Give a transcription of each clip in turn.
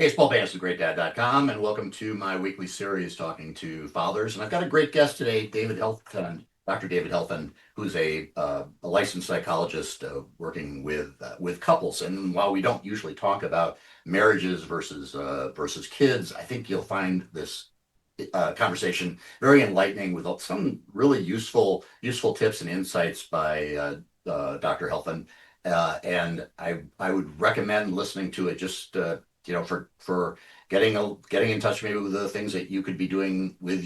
Hey, it's Paul Vance of GreatDad.com, and welcome to my weekly series talking to fathers. And I've got a great guest today, David Helfand, Dr. David Helfand, who's a licensed psychologist working with couples. And while we don't usually talk about marriages versus kids, I think you'll find this conversation very enlightening with some really useful tips and insights by Dr. Helfand. And I would recommend listening to it just for getting in touch maybe with the things that you could be doing with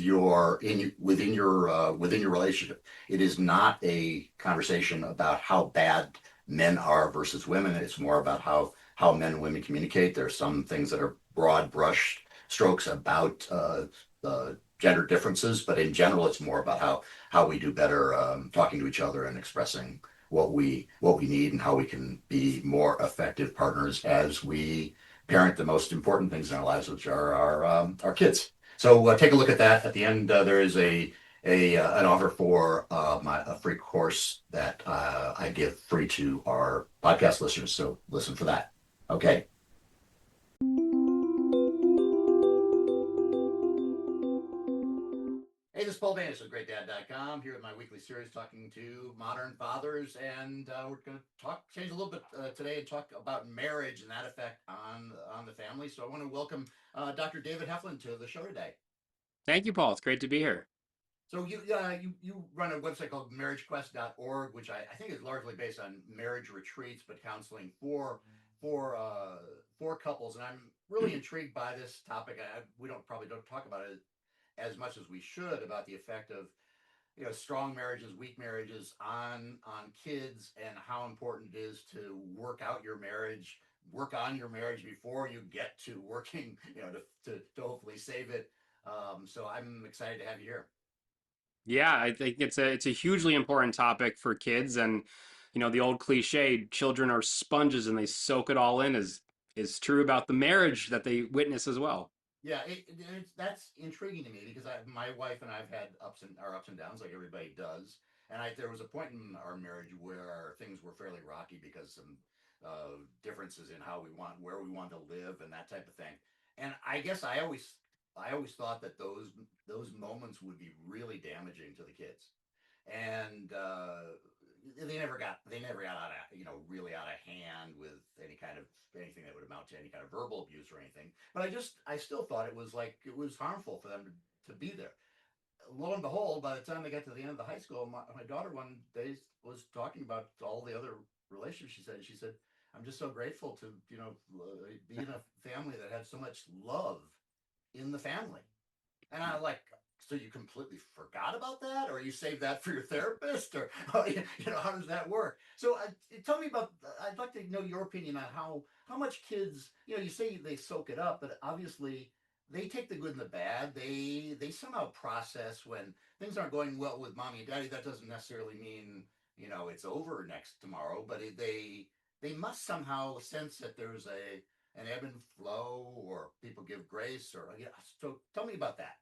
within your relationship. It is not a conversation about how bad men are versus women. It's more about how men and women communicate. There are some things that are broad brush strokes about gender differences, but in general, it's more about how we do better talking to each other and expressing what we need and how we can be more effective partners as we parent the most important things in our lives, which are our kids. So take a look at that. At the end, there is a an offer for a free course that I give free to our podcast listeners. So listen for that. Okay. Hey, this is Paul Vance of GreatDad.com here with my weekly series talking to modern fathers, and we're going to change a little bit today and talk about marriage and that effect on the family. So I want to welcome Dr. David Heflin to the show today. Thank you, Paul. It's great to be here. So you run a website called marriagequest.org, which I think is largely based on marriage retreats, but counseling for couples. And I'm really intrigued by this topic. We probably don't talk about it as much as we should about the effect of strong marriages, weak marriages on kids, and how important it is to work on your marriage before you get to working, to hopefully save it. So I'm excited to have you here. Yeah, I think it's a hugely important topic for kids, and the old cliche, children are sponges and they soak it all in is true about the marriage that they witness as well. Yeah, that's intriguing to me because my wife and I've had ups and downs like everybody does, and there was a point in our marriage where things were fairly rocky because some differences in where we want to live and that type of thing. And I guess I always thought that those moments would be really damaging to the kids, and they never got out of really out of hand with anything that would amount to any kind of verbal abuse or anything. But I still thought it was harmful for them to be there. Lo and behold, by the time they got to the end of the high school, my daughter one day was talking about all the other relationships she said, I'm just so grateful to be in a family that had so much love in the family. And I like, so you completely forgot about that, or you saved that for your therapist, or how does that work? So tell me about. I'd like to know your opinion on how much kids. You say they soak it up, but obviously they take the good and the bad. They somehow process when things aren't going well with mommy and daddy. That doesn't necessarily mean it's over next tomorrow, but they must somehow sense that there's an ebb and flow, or people give grace, or so tell me about that.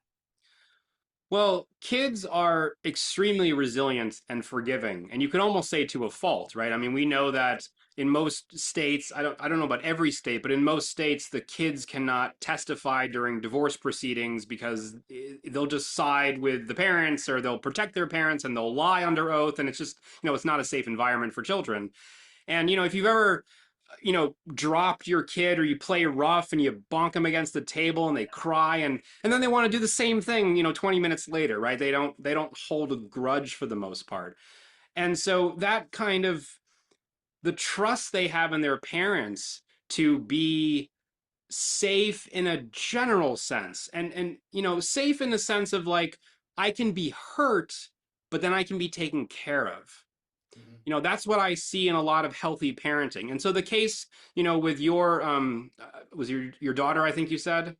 Well, kids are extremely resilient and forgiving, and you could almost say to a fault, right? I mean, we know that in most states, I don't know about every state, but in most states, the kids cannot testify during divorce proceedings because they'll just side with the parents or they'll protect their parents and they'll lie under oath, and it's just, it's not a safe environment for children. And if you've ever dropped your kid or you play rough and you bonk them against the table and they cry and then they want to do the same thing, 20 minutes later, right? They don't hold a grudge for the most part. And so that kind of the trust they have in their parents to be safe in a general sense and safe in the sense of like I can be hurt but then I can be taken care of. Mm-hmm. That's what I see in a lot of healthy parenting. And so the case, with your was your daughter, I think you said,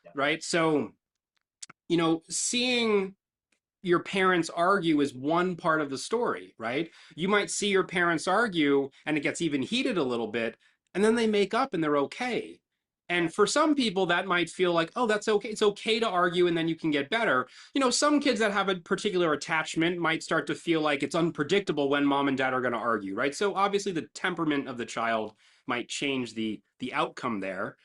Yeah. right? So, seeing your parents argue is one part of the story, right? You might see your parents argue and it gets even heated a little bit, and then they make up and they're okay. Yeah. And for some people, that might feel like, oh, that's okay. It's okay to argue and then you can get better. Some kids that have a particular attachment might start to feel like it's unpredictable when mom and dad are going to argue, right? So obviously, the temperament of the child might change the outcome there.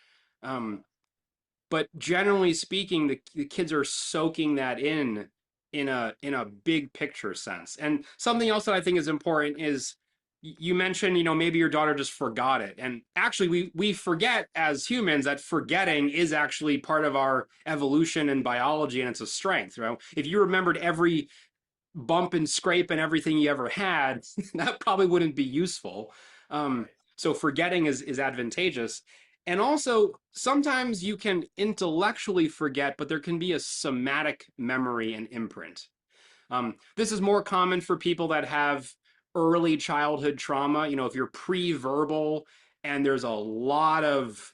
but generally speaking, the kids are soaking that in a big picture sense. And something else that I think is important is you mentioned, maybe your daughter just forgot it. And actually we forget as humans that forgetting is actually part of our evolution and biology, and it's a strength, right? If you remembered every bump and scrape and everything you ever had, that probably wouldn't be useful. Right. So forgetting is advantageous. And also, sometimes you can intellectually forget, but there can be a somatic memory and imprint. This is more common for people that have early childhood trauma. If you're pre-verbal and there's a lot of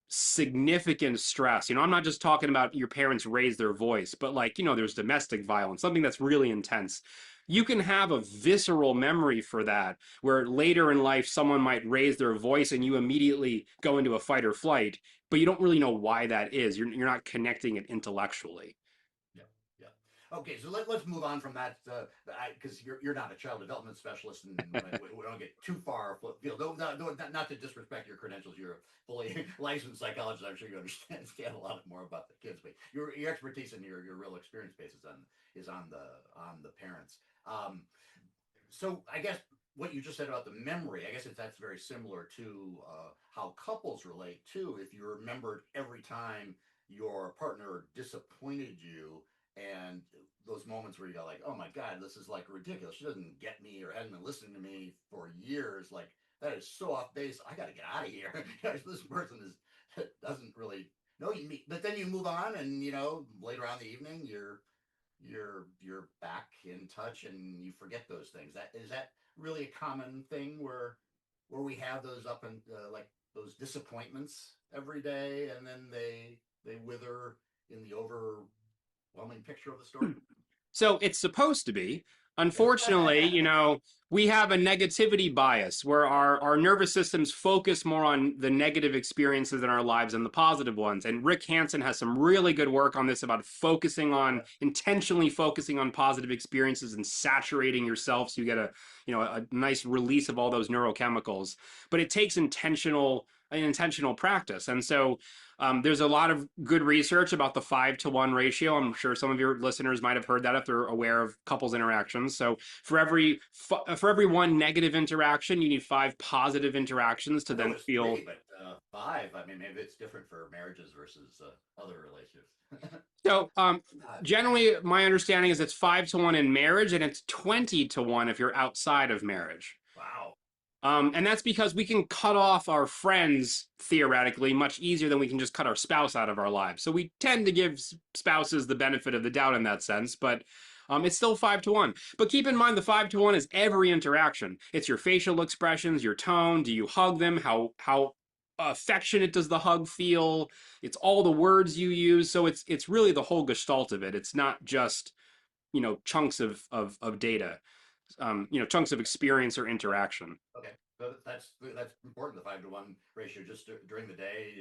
significant stress. I'm not just talking about your parents raise their voice, but like, there's domestic violence, something that's really intense. You can have a visceral memory for that, where later in life, someone might raise their voice and you immediately go into a fight or flight, but you don't really know why that is. You're not connecting it intellectually. Yeah, yeah. Okay, so let's move on from that because you're not a child development specialist, and we don't get too far afield. Not to disrespect your credentials. You're a fully licensed psychologist. I'm sure you understand a lot more about the kids, but your expertise and your real experience base is on the parents. So I guess what you just said about the memory, I guess that's very similar to how couples relate too. If you remembered every time your partner disappointed you, and those moments where you go like, oh my god, this is like ridiculous. She doesn't get me or hasn't been listening to me for years. Like that is so off base. I got to get out of here. This person doesn't really know you. But then you move on, and later on in the evening, you're back in touch and you forget those things. That is that really a common thing where we have those up and like those disappointments every day, and then they wither in the overwhelming picture of the story. So it's supposed to be. Unfortunately, we have a negativity bias where our nervous systems focus more on the negative experiences in our lives than the positive ones. And Rick Hansen has some really good work on this about intentionally focusing on positive experiences and saturating yourself so you get a nice release of all those neurochemicals. But it takes an intentional practice. And so there's a lot of good research about the 5-to-1 ratio. I'm sure some of your listeners might have heard that if they're aware of couples interactions. So for every one negative interaction, you need 5 positive interactions to I know then it's feel. 3, but 5. I mean, maybe it's different for marriages versus other relationships. So God. generally, my understanding is it's 5-to-1 in marriage, and it's 20-to-1 if you're outside of marriage. Wow. And that's because we can cut off our friends theoretically much easier than we can just cut our spouse out of our lives. So we tend to give spouses the benefit of the doubt in that sense, but it's still 5-to-1. But keep in mind, the 5-to-1 is every interaction. It's your facial expressions, your tone. Do you hug them? How affectionate does the hug feel? It's all the words you use. So it's really the whole gestalt of it. It's not just chunks of data, chunks of experience or interaction. Okay, so that's important. The 5-to-1 ratio just during the day,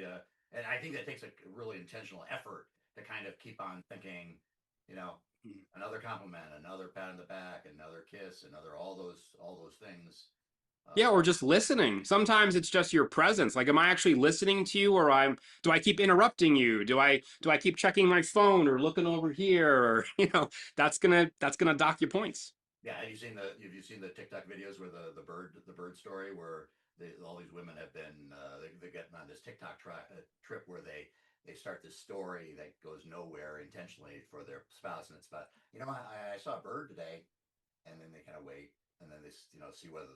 and I think that takes a really intentional effort to kind of keep on thinking, you know, another compliment, another pat on the back, another kiss, another all those things. Yeah, or Uh, just listening. Sometimes it's just your presence. Like, am I actually listening to you, or do I keep interrupting you? Do I keep checking my phone or looking over here? Or that's gonna dock you points. Yeah, have you seen the TikTok videos where the bird story where all these women have been they're getting on this TikTok trip where they start this story that goes nowhere intentionally for their spouse, and it's about I saw a bird today, and then they kind of wait, and then they see whether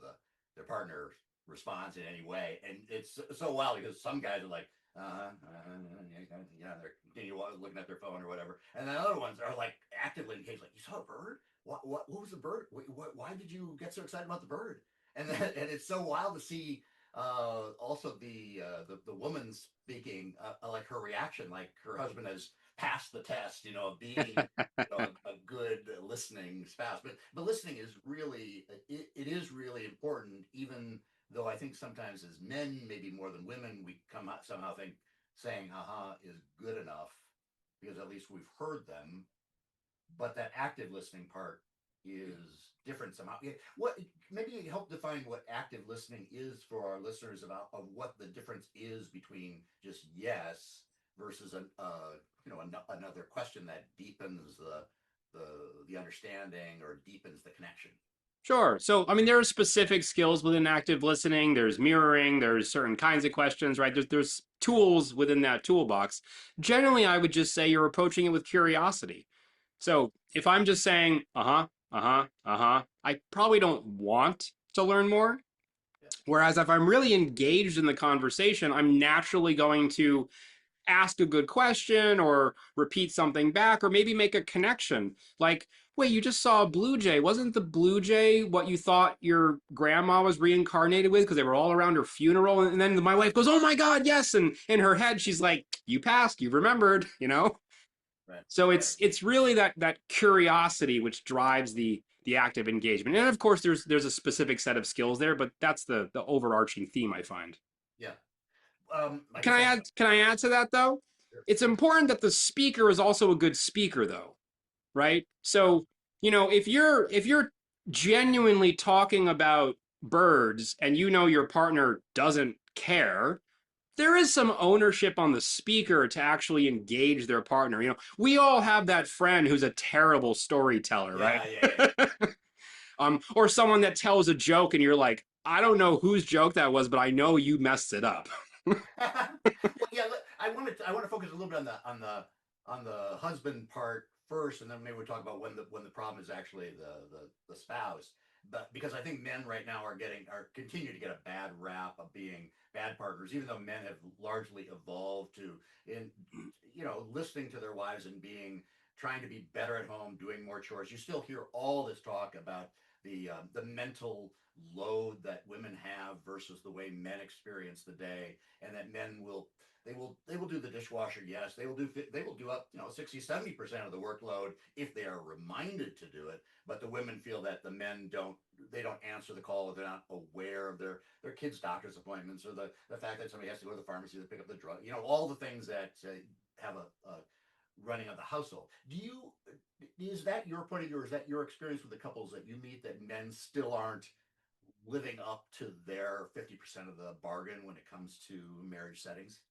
their partner responds in any way, and it's so wild because some guys are like they're continue looking at their phone or whatever, and then other ones are like actively engaged, like you saw a bird. What was the bird? Why did you get so excited about the bird? And it's so wild to see also the woman speaking like her reaction, like her husband has passed the test, of being a good listening spouse. But listening is really it is really important, even though I think sometimes as men, maybe more than women, we come out somehow think saying "haha" is good enough because at least we've heard them, but that active listening part is different somehow. Yeah, what maybe help define what active listening is for our listeners about of what the difference is between just yes versus another question that deepens the understanding or deepens the connection. Sure. So, I mean, there are specific skills within active listening. There's mirroring. There's certain kinds of questions, right? There's tools within that toolbox. Generally, I would just say you're approaching it with curiosity. So, if I'm just saying, I probably don't want to learn more. Yeah. Whereas if I'm really engaged in the conversation, I'm naturally going to ask a good question or repeat something back or maybe make a connection. Like, wait, you just saw a blue jay. Wasn't the blue jay what you thought your grandma was reincarnated with because they were all around her funeral? And then my wife goes, oh my God, yes. And in her head, she's like, you passed, you remembered, you know? Right. So Right. it's really that curiosity which drives the active engagement. And of course there's a specific set of skills there, but that's the overarching theme I find. Yeah. I Can guess I I. add can I add to that though? It's important that the speaker is also a good speaker though, right? So, if you're genuinely talking about birds and you know your partner doesn't care, there is some ownership on the speaker to actually engage their partner. We all have that friend who's a terrible storyteller, right? Yeah. Yeah. Yeah. Or someone that tells a joke and you're like, I don't know whose joke that was, but I know you messed it up. Well, yeah. I want to focus a little bit on the husband part first, and then maybe we'll talk about when the problem is actually the spouse. But because I think men right now are continue to get a bad rap of being bad partners, even though men have largely evolved to in listening to their wives and being trying to be better at home, doing more chores. You still hear all this talk about the mental load that women have versus the way men experience the day, and that men will they will do the dishwasher. Yes, they will do up 60-70% of the workload if they are reminded to do it. But the women feel that the men don't answer the call, or they're not aware of their kids' doctor's appointments, or the fact that somebody has to go to the pharmacy to pick up the drug. All the things that have a running of the household. Is that your point of view, or is that your experience with the couples that you meet, that men still aren't living up to their 50% of the bargain when it comes to marriage settings?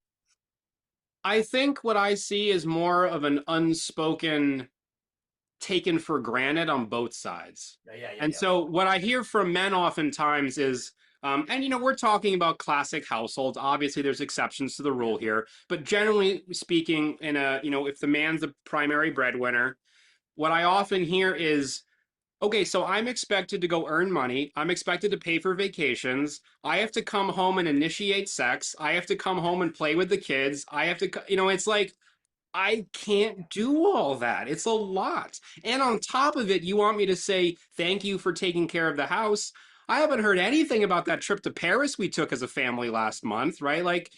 I think what I see is more of an unspoken taken for granted on both sides. Yeah, yeah, yeah, And yeah. so what I hear from men oftentimes is, and we're talking about classic households. Obviously, there's exceptions to the Yeah. rule here, but generally speaking, if the man's the primary breadwinner, what I often hear is, okay, so I'm expected to go earn money. I'm expected to pay for vacations. I have to come home and initiate sex. I have to come home and play with the kids. I have to, it's like, I can't do all that. It's a lot. And on top of it, you want me to say thank you for taking care of the house. I haven't heard anything about that trip to Paris we took as a family last month, right? Like,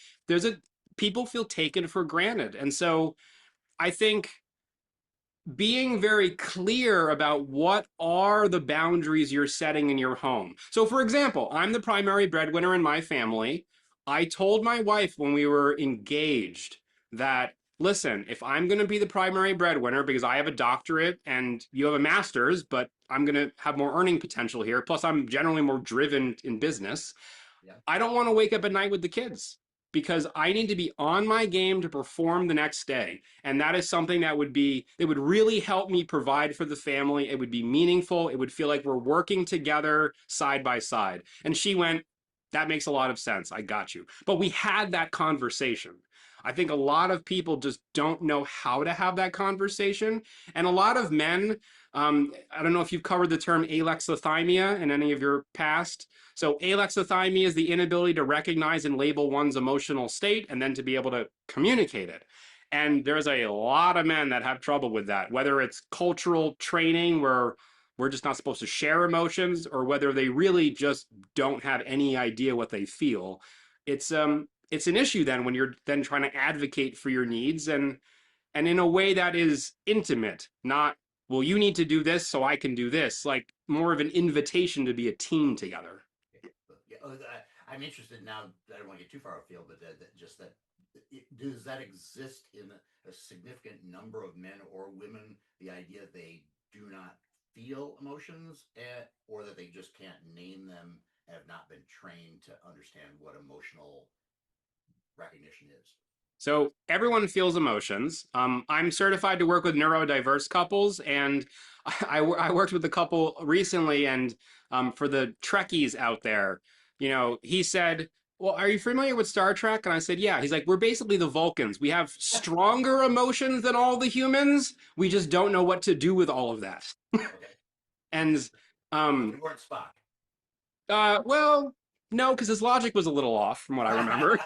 people feel taken for granted. And so I think being very clear about what are the boundaries you're setting in your home. So, for example, I'm the primary breadwinner in my family. I told my wife when we were engaged that, listen, if I'm going to be the primary breadwinner because I have a doctorate and you have a master's, but I'm going to have more earning potential here, plus I'm generally more driven in business, Yeah. I don't want to wake up at night with the kids because I need to be on my game to perform the next day. And that is something it would really help me provide for the family. It would be meaningful. It would feel like we're working together side by side. And she went, that makes a lot of sense. I got you. But we had that conversation. I think a lot of people just don't know how to have that conversation. And a lot of men, I don't know if you've covered the term alexithymia in any of your past. So alexithymia is the inability to recognize and label one's emotional state and then to be able to communicate it. And there's a lot of men that have trouble with that, whether it's cultural training where we're just not supposed to share emotions, or whether they really just don't have any idea what they feel. It's an issue then when you're then trying to advocate for your needs, and in a way that is intimate, not, well, you need to do this so I can do this, like more of an invitation to be a team together. Yeah, I'm interested now. I don't want to get too far afield, but just that, does that exist in a significant number of men or women? The idea that they do not feel emotions, or that they just can't name them and have not been trained to understand what emotional recognition is. So everyone feels emotions. I'm certified to work with neurodiverse couples, and I worked with a couple recently, and for the Trekkies out there, he said, "Well, are you familiar with Star Trek?" And I said, "Yeah." He's like, "We're basically the Vulcans. We have stronger emotions than all the humans. We just don't know what to do with all of that." Okay. And But um, you weren't Spock. well, no, because his logic was a little off from what I remember.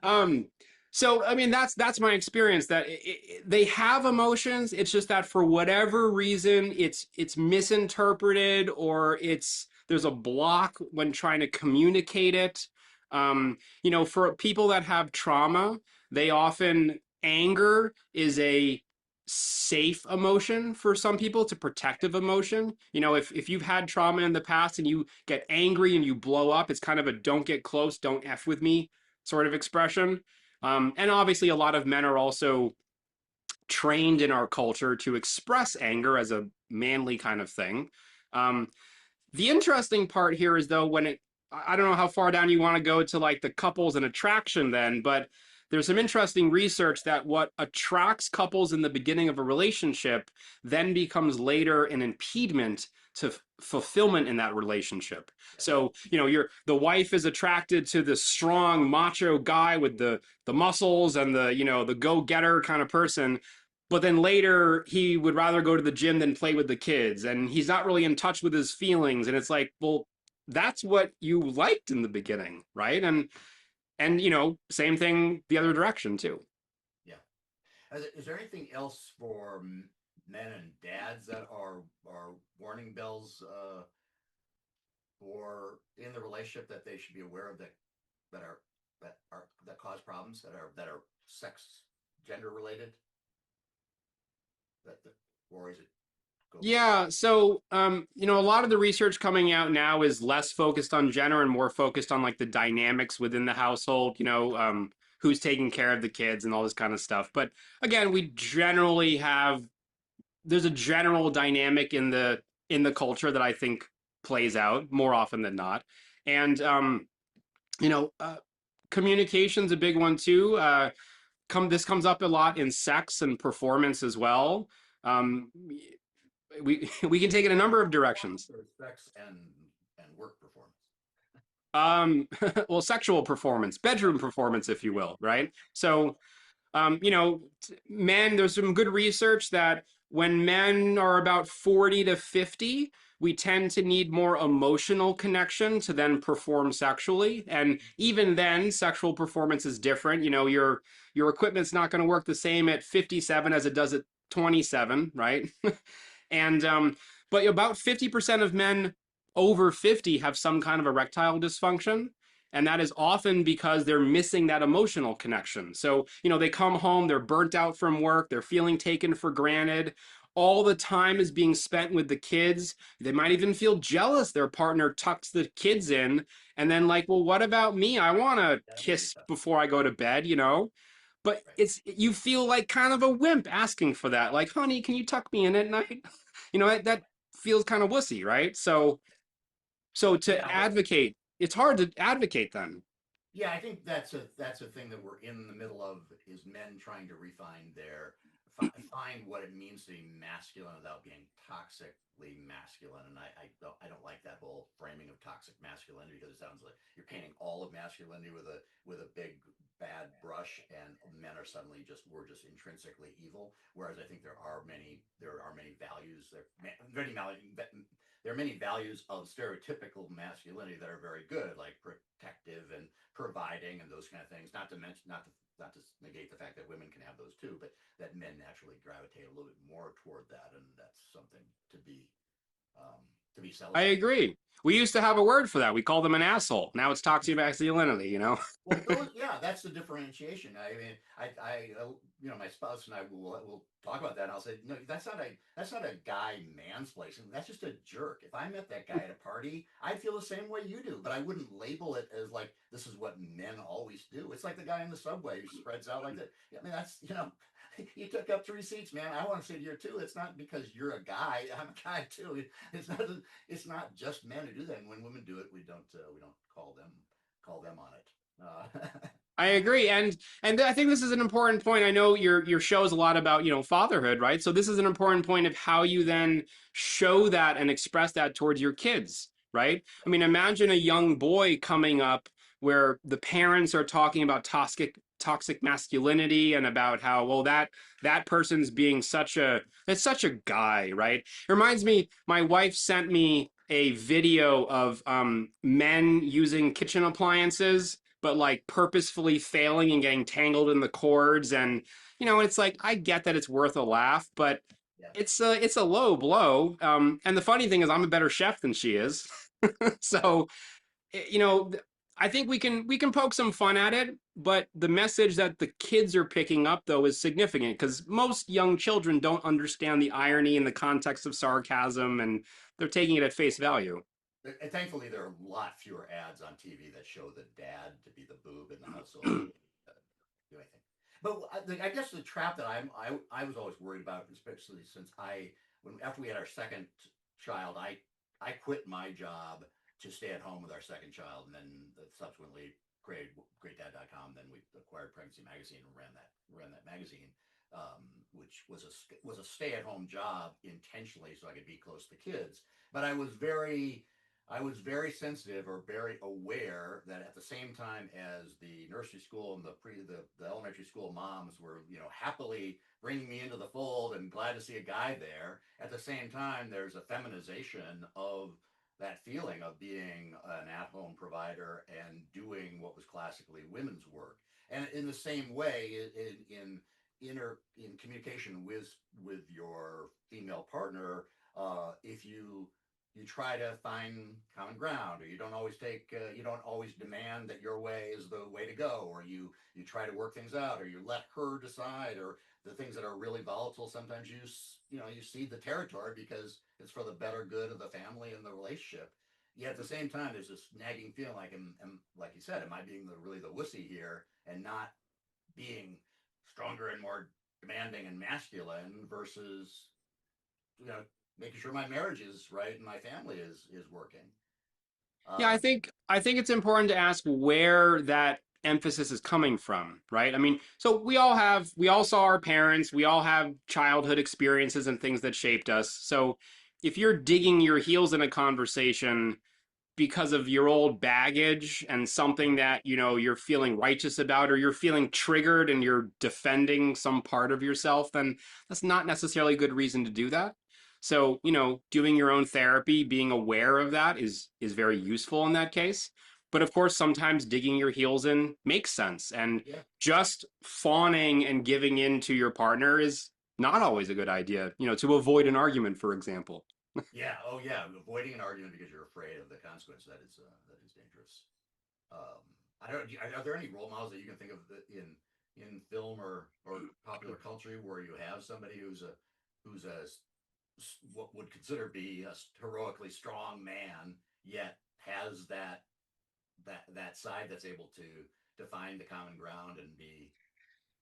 Um, so I mean that's my experience that they have emotions. It's just that for whatever reason, it's misinterpreted or it's there's a block when trying to communicate it. For people that have trauma, they often anger is a safe emotion for some people. It's a protective emotion. If you've had trauma in the past and you get angry and you blow up, it's kind of a don't get close, don't F with me sort of expression. And obviously, a lot of men are also trained in our culture to express anger as a manly kind of thing. Um, the interesting part here is though I don't know how far down you want to go to like the couples and attraction then, but there's some interesting research that what attracts couples in the beginning of a relationship then becomes later an impediment to fulfillment in that relationship. Yeah. So, the wife is attracted to the strong macho guy with the muscles and the go-getter kind of person, but then later he would rather go to the gym than play with the kids and he's not really in touch with his feelings, and it's like, well, that's what you liked in the beginning, right? And same thing the other direction too. Yeah. Is there anything else for men and dads that are warning bells for in the relationship that they should be aware of that are that cause problems that are sex gender related that or is it go beyond Yeah, that? so a lot of the research coming out now is less focused on gender and more focused on like the dynamics within the household, who's taking care of the kids and all this kind of stuff. But again, we generally have there's a general dynamic in the culture that I think plays out more often than not. And you know, uh, communication's a big one too. This comes up a lot in sex and performance as well. Um, we can take it a number Sex of performance directions. or sex and work performance? Well, sexual performance, bedroom Sexual performance, if you will, yeah, right? So, men, there's some good research that when men are about 40 to 50, we tend to need more emotional connection to then perform sexually. And even then, sexual performance is different. Your equipment's not going to work the same at 57 as it does at 27, right? And but about 50% of men over 50 have some kind of erectile dysfunction. And that is often because they're missing that emotional connection. So, they come home, they're burnt out from work, they're feeling taken for granted. All the time is being spent with the kids. They might even feel jealous their partner tucks the kids in. And then, like, well, what about me? I want to that would be kiss tough. before I go to bed. But Right. you feel like kind of a wimp asking for that. Like, honey, can you tuck me in at night? That feels kind of wussy, right? So Yeah. to advocate, it's hard to advocate then. Yeah, I think that's a thing that we're in the middle of is men trying to refine find what it means to be masculine without being toxically masculine. And I don't like that whole framing of toxic masculinity because it sounds like you're painting all of masculinity with a big bad brush, and men are suddenly we're just intrinsically evil. Whereas I think there are many values there are many values of stereotypical masculinity that are very good, like protective and providing and those kind of things. Not to mention, not to negate the fact that women can have those too, but that men naturally gravitate a little bit more toward that, and that's something to be I celebrated. agree. We used to have a word for that. We called them an asshole. Now it's toxic masculinity. Well, yeah, that's the differentiation. I mean, my spouse and I will talk about that. And I'll say, no, that's not a guy mansplaining. That's just a jerk. If I met that guy at a party, I'd feel the same way you do, but I wouldn't label it as like this is what men always do. It's like the guy in the subway who spreads out like that. I mean, that's you took up 3 seats, man. I want to sit here too. It's not because you're a guy. I'm a guy too. It's not just men who do that. And when women do it, we don't call them on it. I agree, and I think this is an important point. I know your show is a lot about fatherhood, right? So this is an important point of how you then show that and express that towards your kids, right? I mean, imagine a young boy coming up where the parents are talking about toxic masculinity and about how well that person's being such a guy, right? It reminds me, my wife sent me a video of men using kitchen appliances but like purposefully failing and getting tangled in the cords. And it's like I get that it's worth a laugh, but Yeah. it's a low blow. And the funny thing is, I'm a better chef than she is. So you know, I think we can poke some fun at it, but the message that the kids are picking up though is significant because most young children don't understand the irony and the context of sarcasm, and they're taking it at face value. And thankfully, there are a lot fewer ads on TV that show the dad to be the boob in the household. Do anything. But I guess the trap that I was always worried about, especially since after we had our second child, I quit my job to stay at home with our second child, and then subsequently created GreatDad.com. Then we acquired Pregnancy Magazine and ran that magazine, which was a stay at home job intentionally so I could be close to kids. But I was very sensitive or very aware that at the same time as the nursery school and the elementary school moms were happily bringing me into the fold and glad to see a guy there, at the same time there's a feminization of that feeling of being an at-home provider and doing what was classically women's work. And in the same way, in communication with your female partner, if you try to find common ground, or you don't always demand that your way is the way to go, or you try to work things out, or you let her decide, or the things that are really volatile, sometimes you cede the territory because it's for the better good of the family and the relationship. Yet at the same time, there's this nagging feeling like, like you said, am I being really the wussy here and not being stronger and more demanding and masculine versus you know making sure my marriage is right and my family is working. Yeah, I Um, think I think it's important to ask where that emphasis is coming from, right? I mean, so we all saw our parents, we all have childhood experiences and things that shaped us. So if you're digging your heels in a conversation because of your old baggage and something that you're feeling righteous about, or you're feeling triggered and you're defending some part of yourself, then that's not necessarily a good reason to do that. So doing your own therapy, being aware of that is very useful in that case. But of course sometimes digging your heels in makes sense, and yeah, just fawning and giving in to your partner is not always a good idea, to avoid an argument, for example. yeah, oh yeah, avoiding an argument because you're afraid of the consequence, that is dangerous. Um, I don't. Are there any role models that you can think of in film or popular culture where you have somebody who's a what would consider be a heroically strong man, yet has that side that's able to find the common ground and be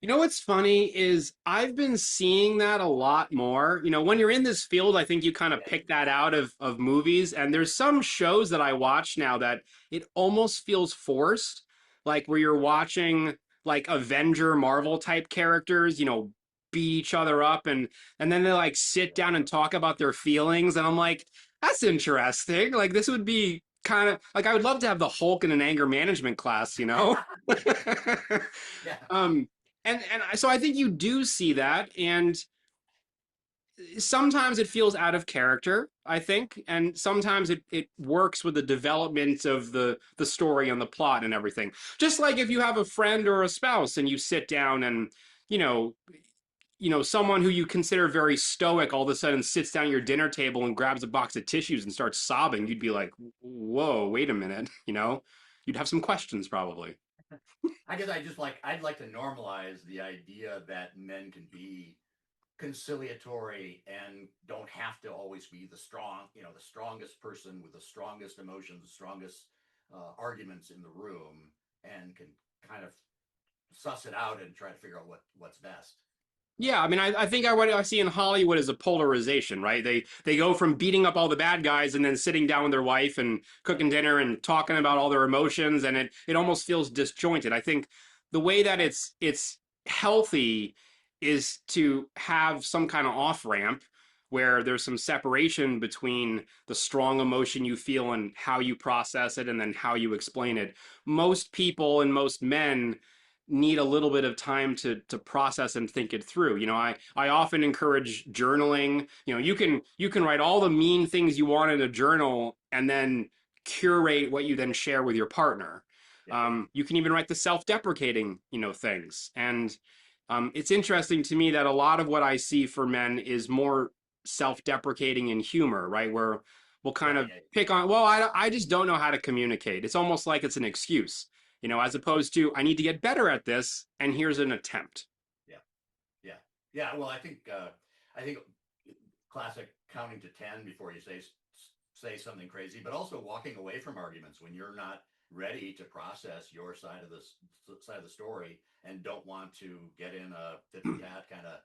What's funny is I've been seeing that a lot more. When you're in this field, I think you kind of yeah, pick that out of movies. And there's some shows that I watch now that it almost feels forced, like where you're watching like Avenger Marvel type characters, beat each other up, and then they like sit yeah. down and talk about their feelings. And I'm like, that's interesting. Like this would be kind of like I would love to have the Hulk in an anger management class. Yeah. um so I think you do see that, and sometimes it feels out of character, I think, and sometimes it works with the development of the story and the plot and everything. Just like if you have a friend or a spouse and you sit down and you know someone who you consider very stoic all of a sudden sits down at your dinner table and grabs a box of tissues and starts sobbing, you'd be like, whoa, wait a minute. You'd have some questions probably. I guess I'd like to normalize the idea that men can be conciliatory and don't have to always be the strongest person with the strongest emotions, the strongest arguments in the room, and can kind of suss it out and try to figure out what's best. Yeah, I mean, I think what I see in Hollywood is a polarization, right? They go from beating up all the bad guys and then sitting down with their wife and cooking dinner and talking about all their emotions, and it almost feels disjointed. I think the way that it's healthy is to have some kind of off ramp where there's some separation between the strong emotion you feel and how you process it and then how you explain it. Most people and most men need a little bit of time to process and think it through. I often encourage journaling. You can write all the mean things you want in a journal and then curate what you then share with your partner. Yeah. You can even write the self-deprecating, things. And it's interesting to me that a lot of what I see for men is more self-deprecating and humor, right? Where we'll kind Yeah, of yeah, pick on, well, I just don't know how to communicate. It's almost like it's an excuse, as opposed to I need to get better at this, and here's an attempt. yeah, yeah, yeah. Well, I think classic counting to 10 before you say something crazy, but also walking away from arguments when you're not ready to process your side of the story and don't want to get in a tit for tat kind of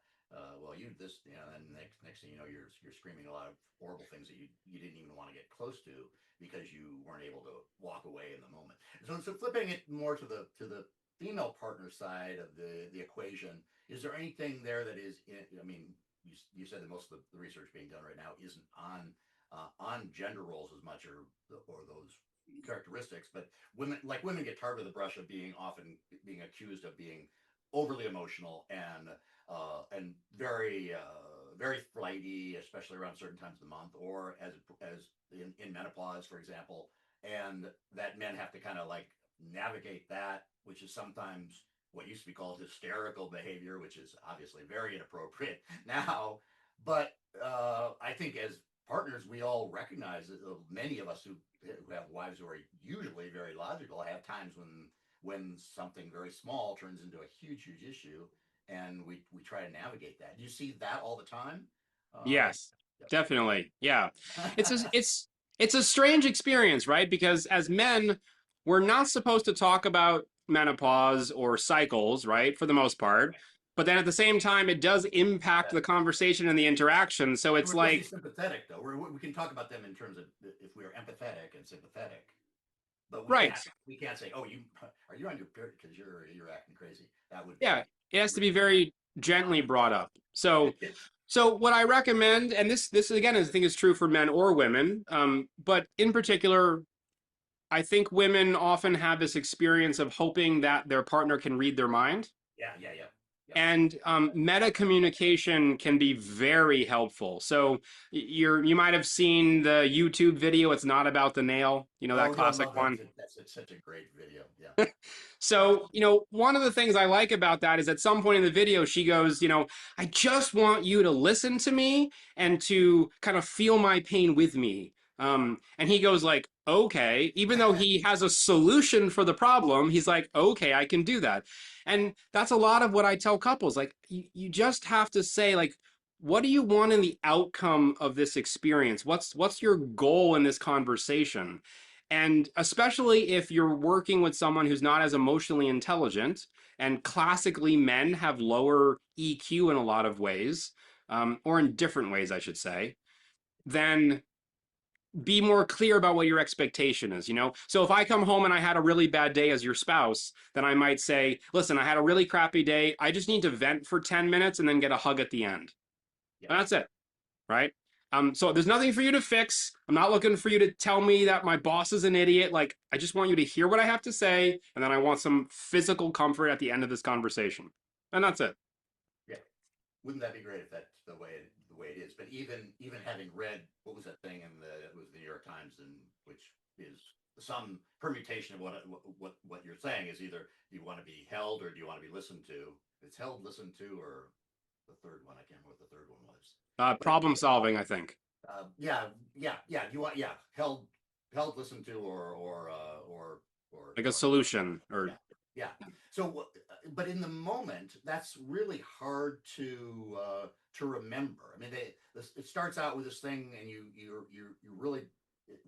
well, you this, and next thing you know, you're screaming a lot of horrible things that you didn't even want to get close to because you weren't able to walk away in the moment. So flipping it more to the female partner side of the equation, is there anything there that is? I mean, you said that most of the research being done right now isn't on gender roles as much or those characteristics, but women get tarred with the brush of being accused of being overly emotional and very flighty, especially around certain times of the month, or as in menopause, for example, and that men have to kind of like navigate that, which is sometimes what used to be called hysterical behavior, which is obviously very inappropriate now. But I think as partners, we all recognize that many of us who have wives who are usually very logical have times when something very small turns into a huge issue, and we try to navigate that. Do you see that all the time? Yes, definitely. Yeah. It's a, Yep. it's it's a strange experience, right? Because as men, we're not supposed to talk about menopause or cycles, right? For the most part. Right. But then at the same time, it does impact Yeah. the conversation and the interaction. So And it's we're supposed to be like, sympathetic, though. We can talk about them in terms of if we are empathetic and sympathetic, but we right. can't we can't say, oh, you are you on your period because you're acting crazy. That would Yeah, be it has to be really not very gently brought up. So yeah. So what I recommend, and this again, I think is true for men or women, but in particular, I think women often have this experience of hoping that their partner can read their mind. Yeah, yeah, yeah, yeah. And meta communication can be very helpful. So you might have seen the YouTube video. It's not about the nail. That Oh, I classic love that. one. That's such a great video. Yeah, So, one of the things I like about that is at some point in the video, she goes, I just want you to listen to me and to kind of feel my pain with me. And he goes like, okay, even though he has a solution for the problem, he's like, okay, I can do that. And that's a lot of what I tell couples. Like, you just have to say, like, what do you want in the outcome of this experience? What's your goal in this conversation? And especially if you're working with someone who's not as emotionally intelligent, and classically men have lower EQ in a lot of ways, or in different ways, I should say, then be more clear about what your expectation is. So if I come home and I had a really bad day as your spouse, then I might say, listen, I had a really crappy day. I just need to vent for 10 minutes and then get a hug at the end. yeah, And that's it, right? So there's nothing for you to fix. I'm not looking for you to tell me that my boss is an idiot. Like, I just want you to hear what I have to say, and then I want some physical comfort at the end of this conversation. And that's it. yeah. Wouldn't that be great if that's the way it is? But even having read what was that thing in it was the New York Times, and which is some permutation of what you're saying is either do you want to be held or do you want to be listened to? It's held, listened to, or the third one. I can't remember what the third one was. But Problem solving, I think. yeah, yeah, yeah. You want held, listened to, or Like a or solution, or yeah, yeah. So, but in the moment, that's really hard to remember. I mean, it starts out with this thing, and you really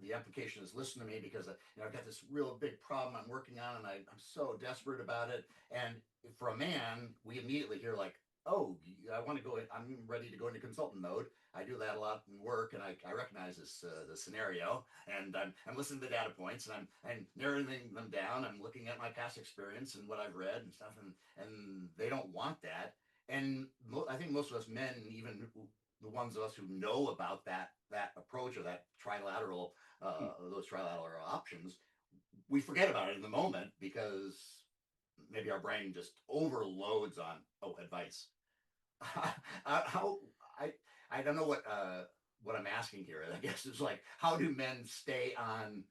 the application is listen to me because I've got this real big problem I'm working on, and I'm so desperate about it. And for a man, we immediately hear like, oh, I want to go. I'm ready to go into consultant mode. I do that a lot in work, and I recognize the scenario, and I'm listening to the data points, and I'm narrowing them down. I'm looking at my past experience and what I've read and stuff, and they don't want that. And I think most of us men, even the ones of us who know about that approach or that trilateral those trilateral options, we forget about it in the moment because maybe our brain just overloads on advice. How I I don't know what I'm asking here. I guess is like how do men stay on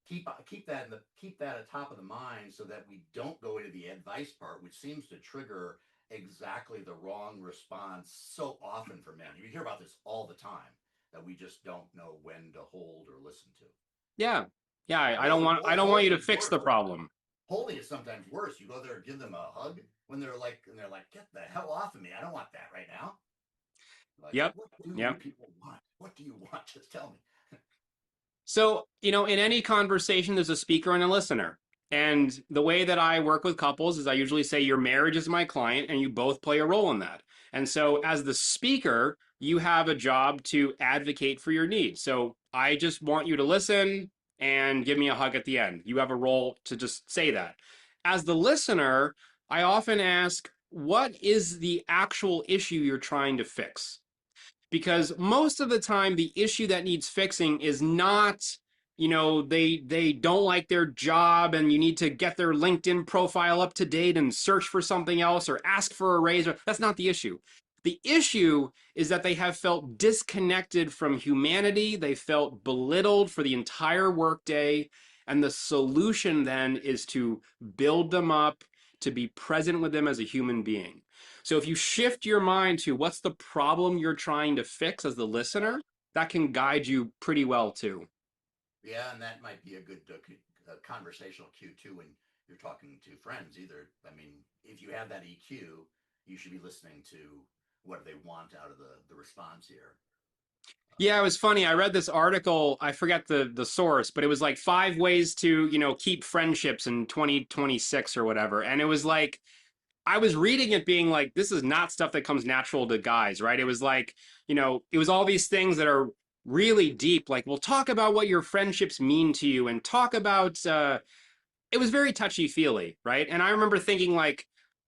keep that at top of the mind so that we don't go into the advice part, which seems to trigger exactly the wrong response so often for men. You hear about this all the time that we just don't know when to hold or listen to. Yeah. Yeah, I don't want you Holding to is fix worse. the problem. Holding is sometimes worse. You go there and give them a hug when they're like, get the hell off of me. I don't want that right now. Like, Yep. what do you Yep. people want? What do you want? Just tell me. So, in any conversation, there's a speaker and a listener. And the way that I work with couples is I usually say, your marriage is my client, and you both play a role in that. And so, as the speaker, you have a job to advocate for your needs. So, I just want you to listen and give me a hug at the end. You have a role to just say that. As the listener, I often ask, what is the actual issue you're trying to fix? Because most of the time the issue that needs fixing is not, they don't like their job and you need to get their LinkedIn profile up to date and search for something else or ask for a raise. That's not the issue. The issue is that they have felt disconnected from humanity. They felt belittled for the entire workday. And the solution then is to build them up, to be present with them as a human being. So if you shift your mind to what's the problem you're trying to fix as the listener, that can guide you pretty well too. Yeah, and that might be a good conversational cue too when you're talking to friends. Either, I mean, if you have that EQ, you should be listening to what they want out of the response here. Yeah, it was funny. I read this article, I forget the source, but it was like 5 ways to, keep friendships in 2026 or whatever. And it was like I was reading it being like, this is not stuff that comes natural to guys, right? It was like, it was all these things that are really deep. Like, we'll talk about what your friendships mean to you and talk about, it was very touchy feely, right? And I remember thinking, like,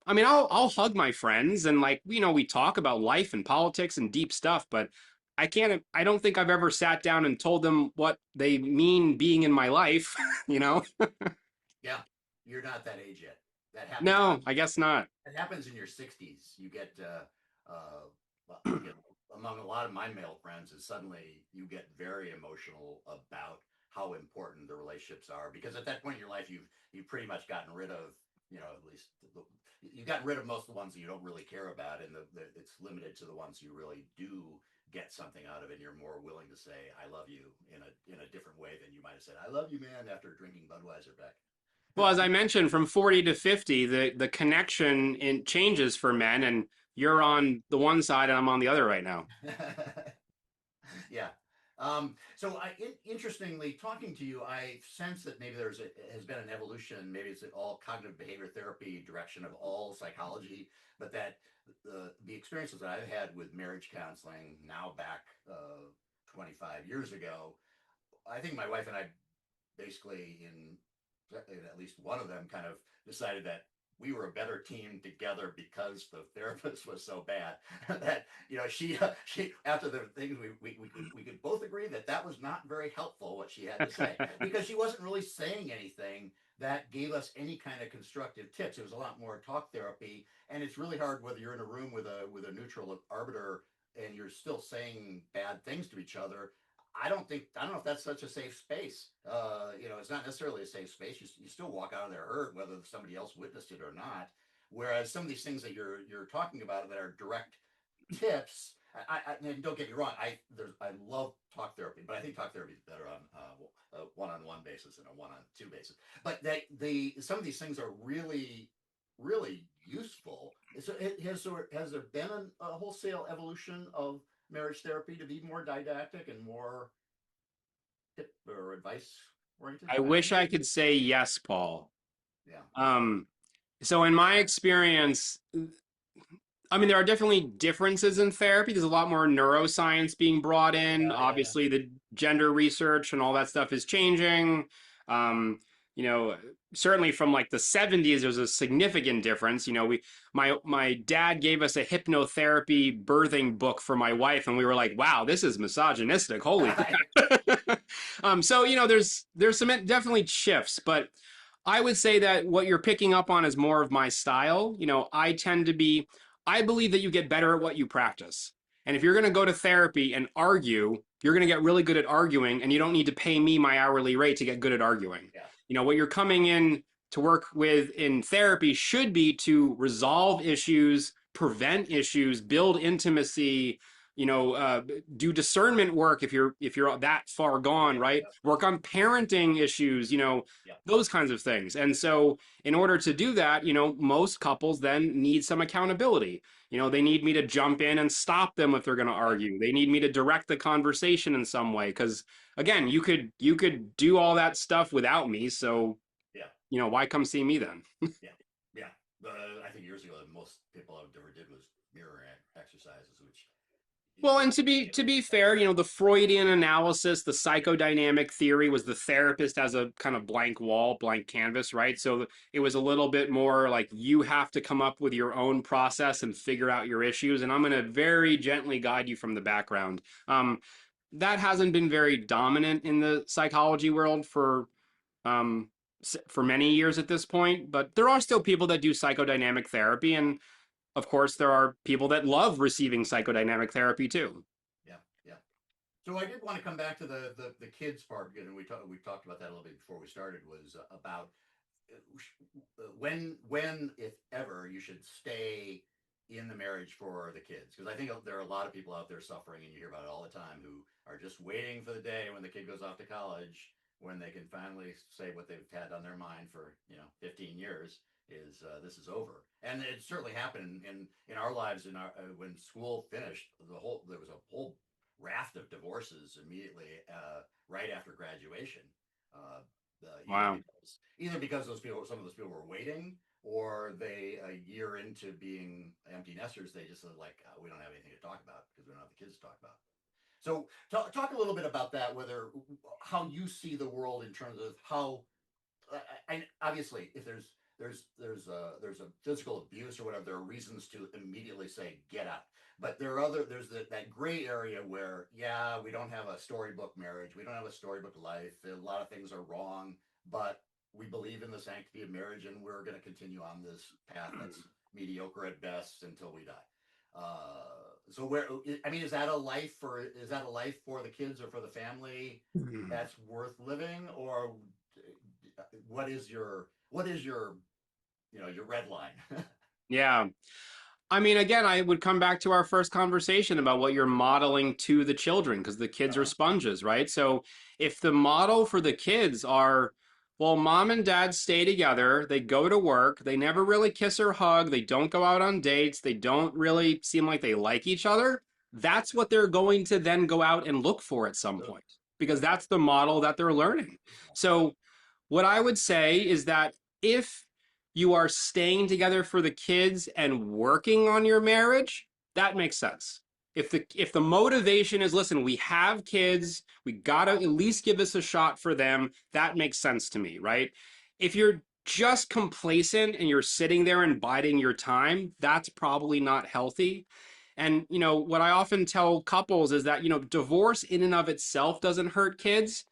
I mean, I'll hug my friends and, like, we talk about life and politics and deep stuff, but I don't think I've ever sat down and told them what they mean being in my life, you know? Yeah, you're not that age yet. That happens No, I guess not. it happens in your 60s. You get among a lot of my male friends, is suddenly you get very emotional about how important the relationships are because at that point in your life you've pretty much gotten rid of at least you've gotten rid of most of the ones that you don't really care about, and it's limited to the ones you really do get something out of, and you're more willing to say I love you in a different way than you might have said I love you, man, after drinking Budweiser back. Well, as I mentioned, from 40 to 50, the connection in changes for men, and you're on the one side and I'm on the other right now. Yeah. So interestingly, talking to you, I sense that maybe has been an evolution. Maybe it's all cognitive behavior therapy direction of all psychology, but that the experiences that I've had with marriage counseling now back 25 years ago, I think my wife and I basically in at least one of them kind of decided that we were a better team together because the therapist was so bad that she after the things we could both agree that that was not very helpful what she had to say because she wasn't really saying anything that gave us any kind of constructive tips. It was a lot more talk therapy, and it's really hard whether you're in a room with a neutral arbiter and you're still saying bad things to each other. I don't know if that's such a safe space. It's not necessarily a safe space. You still walk out of there hurt whether somebody else witnessed it or not. Whereas some of these things that you're talking about that are direct tips, and don't get me wrong, I love talk therapy, but I think talk therapy is better on a one-on-one basis than a one-on-two basis. But the some of these things are really really useful. So has there been a wholesale evolution of marriage therapy to be more didactic and more tip or advice oriented? I I don't know. wish I could say yes, Paul. Yeah. Um, so in my experience, I mean, there are definitely differences in therapy. There's a lot more neuroscience being brought in. Yeah, yeah, yeah. Obviously, the gender research and all that stuff is changing. Um, you know, certainly from like the 70s, there's a significant difference. You know, my dad gave us a hypnotherapy birthing book for my wife, and we were like, wow, this is misogynistic. Holy crap. So, there's some definitely shifts, but I would say that what you're picking up on is more of my style. I believe that you get better at what you practice. And if you're going to go to therapy and argue, you're going to get really good at arguing, and you don't need to pay me my hourly rate to get good at arguing. Yeah, What you're coming in to work with in therapy should be to resolve issues, prevent issues, build intimacy, you know, uh, do discernment work if you're that far gone, yeah, right? yeah, Work on parenting issues, yeah, those kinds of things. And so in order to do that, most couples then need some accountability. They need me to jump in and stop them if they're going to yeah, argue. They need me to direct the conversation in some way because again, you could do all that stuff without me, so yeah, why come see me then? yeah, yeah. I think years ago, most people ever did was mirror exercises, which Well, you and know, to be fair, the Freudian analysis, the psychodynamic theory was the therapist as a kind of blank wall, blank canvas, right? So it was a little bit more like you have to come up with your own process and figure out your issues, and I'm going to very gently guide you from the background. That hasn't been very dominant in the psychology world um, for many years at this point, but there are still people that do psychodynamic therapy, and of course, there are people that love receiving psychodynamic therapy too. yeah, yeah. So I did want to come back to the kids part because we talked about that a little bit before we started was about when if ever you should stay in the marriage for the kids because I think there are a lot of people out there suffering and you hear about it all the time who are just waiting for the day when the kid goes off to college when they can finally say what they've had on their mind for 15 years is this is over and it certainly happened in our lives in our when school finished there was a whole raft of divorces immediately right after graduation uh, Wow. either because some of those people were waiting, or they a year into being empty nesters, they just said like we don't have anything to talk about because we don't have the kids to talk about. So talk a little bit about that, whether how you see the world in terms of how obviously if there's a physical abuse or whatever, there are reasons to immediately say get out. But there's that gray area where yeah we don't have a storybook marriage, we don't have a storybook life. A lot of things are wrong, but we believe in the sanctity of marriage and we're going to continue on this path that's mediocre at best until we die. So where I mean, is that a life for the kids or for the family that's worth living, or what is your your red line? Yeah. I mean, again, I would come back to our first conversation about what you're modeling to the children because the kids are Uh-huh. sponges, right? So if the model for the kids are, well, mom and dad stay together, they go to work, they never really kiss or hug, they don't go out on dates, they don't really seem like they like each other, that's what they're going to then go out and look for at some Ugh. point because Yeah. that's the model that they're learning. Yeah. So what I would say is that if you are staying together for the kids and working on your marriage, that makes sense. If the motivation is, listen, we have kids, we gotta at least give this a shot for them, that makes sense to me, right? If you're just complacent and you're sitting there and biding your time, that's probably not healthy. And what I often tell couples is that divorce in and of itself doesn't hurt kids.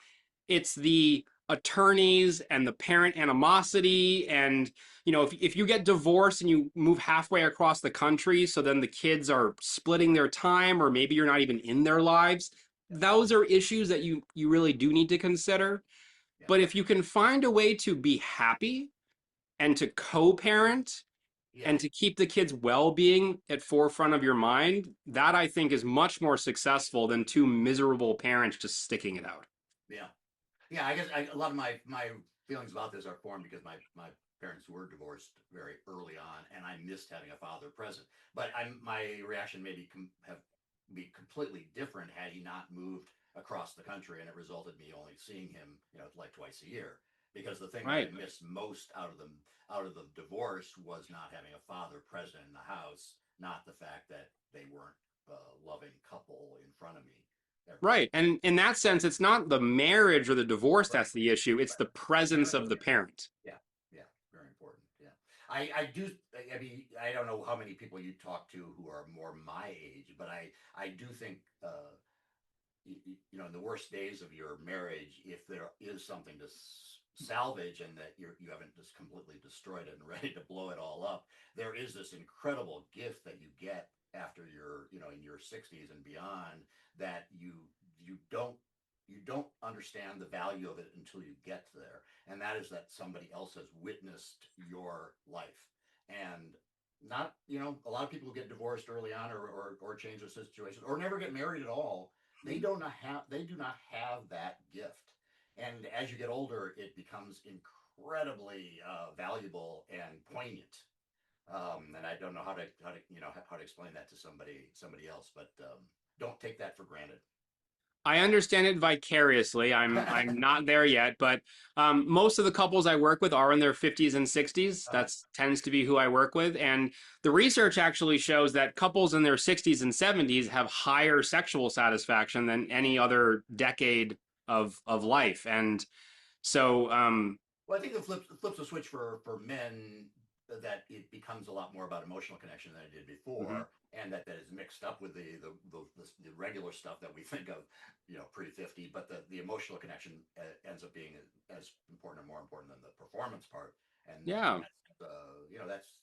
It's the attorneys and the parent animosity and if you get divorced and you move halfway across the country so then the kids are splitting their time or maybe you're not even in their lives, Yeah. those are issues that you really do need to consider. Yeah. But if you can find a way to be happy and to co-parent Yeah. and to keep the kids' well-being at forefront of your mind, that I think is much more successful than two miserable parents just sticking it out. Yeah. Yeah, I guess a lot of my feelings about this are formed because my parents were divorced very early on, and I missed having a father present. But my reaction maybe have be completely different had he not moved across the country, and it resulted me only seeing him, like twice a year. Because the thing that I Right. missed most out of the divorce was not having a father present in the house not the fact that they weren't a loving couple in front of me every Right. day. And in that sense, it's not the marriage or the divorce Right, that's the issue. It's right. the The presence of parenting. the parent. Yeah, yeah, very important. Yeah, I do. I mean, I don't know how many people you talk to who are more my age, but I do think in the worst days of your marriage, if there is something to salvage and that you haven't just completely destroyed it and ready to blow it all up, there is this incredible gift that you get after you're in your 60s and beyond that you don't understand the value of it until you get there, and that is that somebody else has witnessed your life. And not, a lot of people who get divorced early on or change their situation or never get married at all, they do not have that gift. And as you get older, it becomes incredibly valuable and poignant. And I don't know how to explain that to somebody else, but don't take that for granted. I understand it vicariously. I'm not there yet, but most of the couples I work with are in their 50s and 60s. Uh, That tends to be who I work with, and the research actually shows that couples in their 60s and 70s have higher sexual satisfaction than any other decade of life. And so, Well, I think it flips a switch for men, that it becomes a lot more about emotional connection than it did mhm. before, and that is mixed up with the regular stuff that we think of, pre-50. But the emotional connection ends up being as important or more important than the performance part, and Yeah.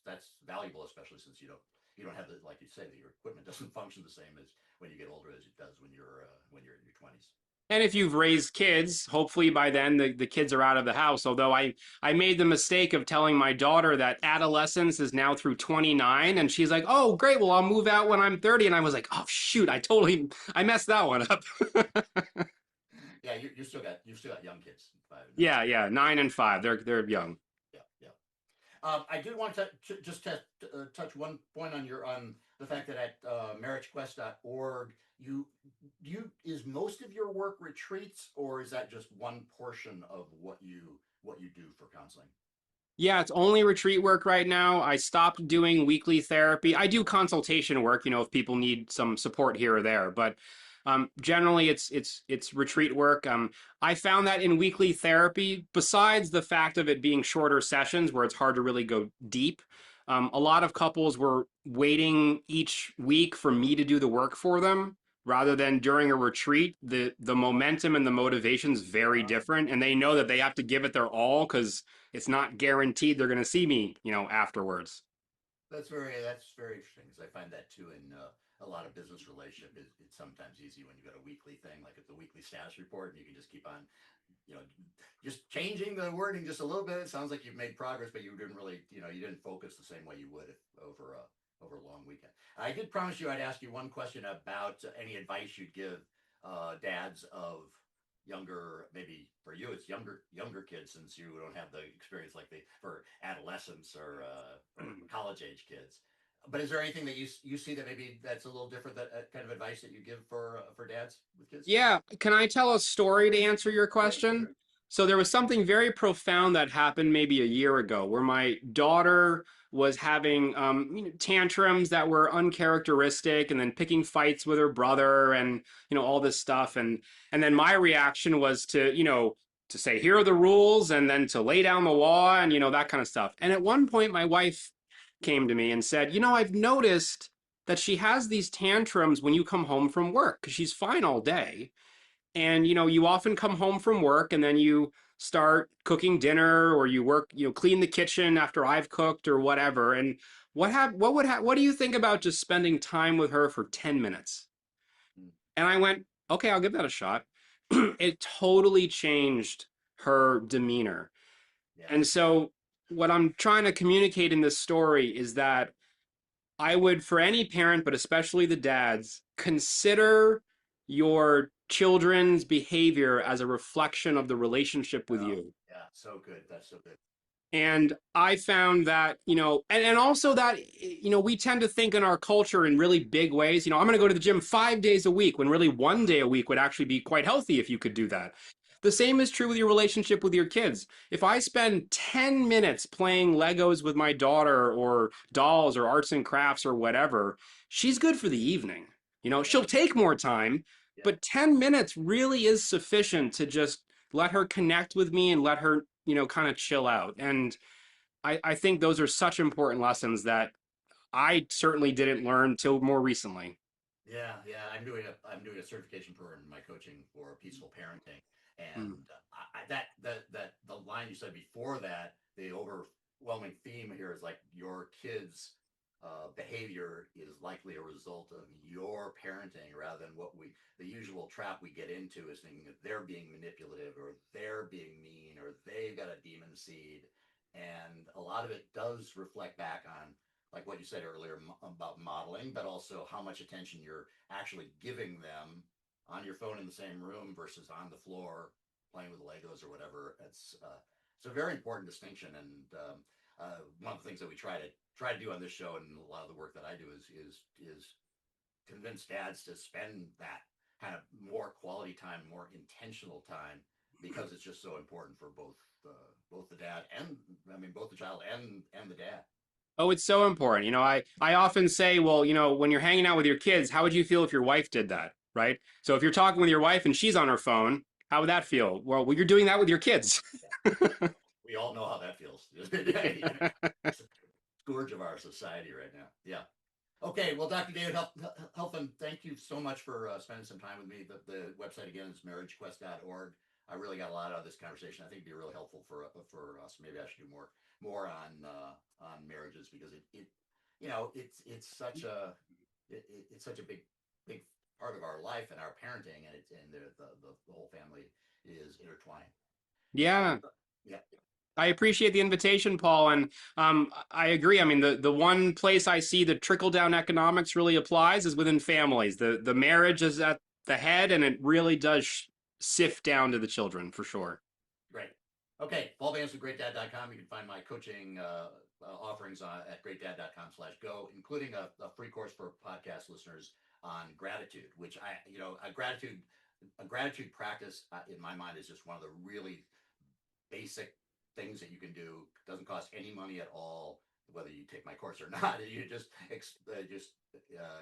that's valuable, especially since you don't have the, like you say, that your equipment doesn't function the same as when you get older as it does when you're in your 20s. And if you've raised kids, hopefully by then the kids are out of the house. Although I made the mistake of telling my daughter that adolescence is now through 29, and she's like, "Oh, great. Well, I'll move out when I'm 30." And I was like, "Oh, shoot. I messed that one up." Yeah, you still got young kids, 5 and 9. Yeah, yeah. 9 and 5. They're Yeah, young. yeah, yeah. I did want to just touch one point on the fact that at marriagequest.org, is most of your work retreats, or is that just one portion of what you do for counseling? Yeah, it's only retreat work right now. I stopped doing weekly therapy. I do consultation work, if people need some support here or there, but generally it's retreat work. I found that in weekly therapy, besides the fact of it being shorter sessions where it's hard to really go deep, a lot of couples were waiting each week for me to do the work for them rather than during a retreat. The momentum and the motivation is very Uh, different, and they know that they have to give it their all because it's not guaranteed they're going to see me, afterwards. that's very interesting, because I find that too in a lot of business relationship. It's sometimes easy when you got a weekly thing, like it's a weekly status report, and you can just keep on, you know, just changing the wording just a little bit. It sounds like you've made progress, but you didn't really, you didn't focus the same way you would if over a long weekend. I did promise you I'd ask you one question about any advice you'd give dads of younger, maybe for you it's younger kids, since you don't have the experience like for adolescents or college age kids. But is there anything that you see that maybe that's a little different, that kind of advice that you give for dads with kids? Yeah, can I tell a story to answer your Okay. question? So there was something very profound that happened maybe a year ago where my daughter was having tantrums that were uncharacteristic and then picking fights with her brother and all this stuff, and then my reaction was to to say here are the rules and then to lay down the law and that kind of stuff. And at one point my wife came to me and said, I've noticed that she has these tantrums when you come home from work because she's fine all day. And, you often come home from work and then you start cooking dinner or you work, clean the kitchen after I've cooked or whatever. And what do you think about just spending time with her for 10 minutes? Mm. And I went, okay, I'll give that a shot. It totally changed her demeanor. Yeah. And so what I'm trying to communicate in this story is that I would, for any parent, but especially the dads, consider your children's behavior as a reflection of the relationship with Oh, you. yeah. So good. That's so good. And I found that, and also that, we tend to think in our culture in really big ways. I'm going to go to the gym 5 days a week when really one day a week would actually be quite healthy if you could do that. The same is true with your relationship with your kids. If I spend 10 minutes playing Legos with my daughter or dolls or arts and crafts or whatever, she's good for the evening. Yeah, She'll take more time, yeah, but 10 minutes really is sufficient to just let her connect with me and let her, kind of chill out. And I think those are such important lessons that I certainly didn't learn till more recently. yeah, yeah. I'm doing a certification program in my coaching for peaceful parenting, Mm. and that the line you said before that, the overwhelming theme here is like your kids' behavior is likely a result of your parenting rather than the usual trap we get into is thinking that they're being manipulative or they're being mean or they've got a demon seed, and a lot of it does reflect back on like what you said earlier about modeling, but also how much attention you're actually giving them on your phone in the same room versus on the floor playing with Legos or whatever. It's a very important distinction, and one of the things that we try to do on this show and a lot of the work that I do is convince dads to spend that kind of more quality time, more intentional time, because it's just so important for both the dad and I mean both the child and the dad. Oh, it's so important. I often say, well, when you're hanging out with your kids, how would you feel if your wife did that, right? So if you're talking with your wife and she's on her phone, how would that feel? Well, you're doing that with your kids. Yeah. We all know how that feels. It's a scourge of our society right now. Yeah. Okay. Well, Dr. David Helfand, thank you so much for spending some time with me. The website again is marriagequest.org. I really got a lot out of this conversation. I think it'd be really helpful for us. Maybe I should do more on marriages because it's such it's such a big part of our life and our parenting and the whole family is intertwined. So Yeah, yeah, I appreciate the invitation, Paul, and I agree. I mean, the one place I see the trickle down economics really applies is within families. The marriage is at the head, and it really does sift down to the children for sure. great. Okay, Paul Vance with GreatDad.com. You can find my coaching offerings at GreatDad.com/go, including a free course for podcast listeners on gratitude, which a gratitude practice in my mind is just one of the really basic things that you can do. It doesn't cost any money at all, whether you take my course or not. You just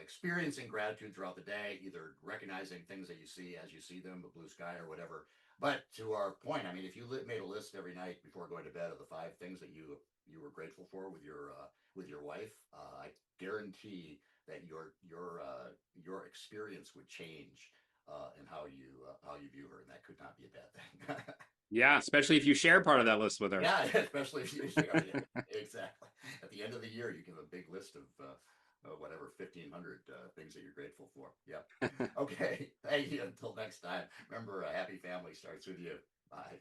experiencing gratitude throughout the day, either recognizing things that you see as you see them, the blue sky or whatever. But to our point, I mean, if you made a list every night before going to bed of the 5 things that you were grateful for with your wife, I guarantee that your experience would change in how you view her, and that could not be a bad thing. Yeah, especially if you share part of that list with her. Yeah, especially if you share. Yeah, exactly. At the end of the year, you give a big list of whatever 1,500 things that you're grateful for. Yep. Okay. Thank you. Until next time. Remember, a happy family starts with you. Bye.